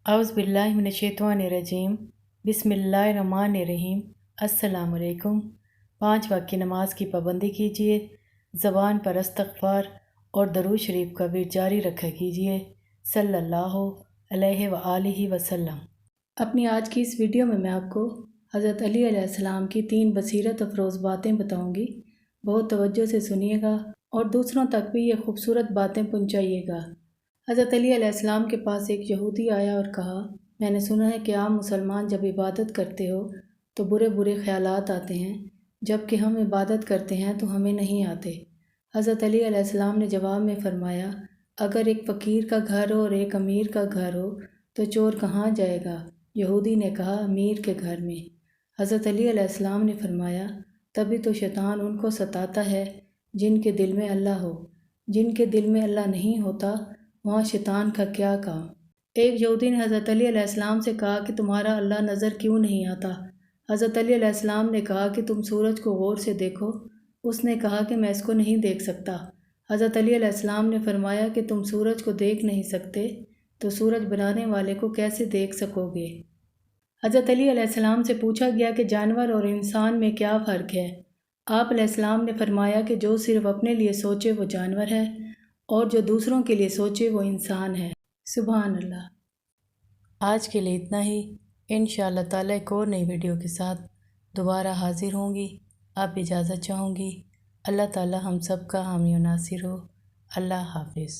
औज़ुबिल्लाहिमिनश्शैतानिर्रजीम बिस्मिल्लाहिर्रहमानिर्रहीम। अस्सलाम वालेकुम। 5 वक्त की नमाज की पाबंदी कीजिए। ज़बान पर इस्तग़फ़ार और दरूद शरीफ का विर्द जारी रखा कीजिए सल्लल्लाहु अलैहि व आलिहि वसल्लम। अपनी आज की इस वीडियो में मैं आपको हज़रत अली अलैहिस्सलाम की 3 बसीरत अफरोज़ बातें बताऊंगी। बहुत तवज्जो से सुनिएगा और दूसरों तक भी ये खूबसूरत बातें पहुँचाइएगा। हज़रत अली अलैहिस्सलाम के पास एक यहूदी आया और कहा, मैंने सुना है कि आप मुसलमान जब इबादत करते हो तो बुरे बुरे ख़यालात आते हैं, जबकि हम इबादत करते हैं तो हमें नहीं आते। हज़रत अली अलैहिस्सलाम ने जवाब में फ़रमाया, अगर एक फ़कीर का घर हो और एक अमीर का घर हो तो चोर कहाँ जाएगा? यहूदी ने कहा, अमीर के घर में। हज़रत अली अलैहिस्सलाम ने फ़रमाया, तभी तो शैतान उनको सताता है जिनके दिल में अल्लाह हो। जिनके दिल में अल्लाह नहीं होता वहाँ शैतान का क्या काम। एक यहूदी ने हज़रत अली अलैहिस्सलाम से कहा कि तुम्हारा अल्लाह नज़र क्यों नहीं आता? हज़रत अली अलैहिस्सलाम ने कहा कि तुम सूरज को गौर से देखो। उसने कहा कि मैं इसको नहीं देख सकता। हज़रत अली अलैहिस्सलाम ने फरमाया कि तुम सूरज को देख नहीं सकते तो सूरज बनाने वाले को कैसे देख सकोगे? हज़रत अली अलैहिस्सलाम से पूछा गया कि जानवर और इंसान में क्या फ़र्क है? आप अलैहिस्सलाम ने फरमाया कि जो सिर्फ़ अपने लिए सोचे वो जानवर है और जो दूसरों के लिए सोचे वो इंसान है। सुभान अल्लाह। आज के लिए इतना ही। इंशाअल्लाह ताला एक और नई वीडियो के साथ दोबारा हाज़िर होंगी। आप इजाज़त चाहूँगी। अल्लाह ताला हम सब का हामी और नासिर हो। अल्लाह हाफ़िज़।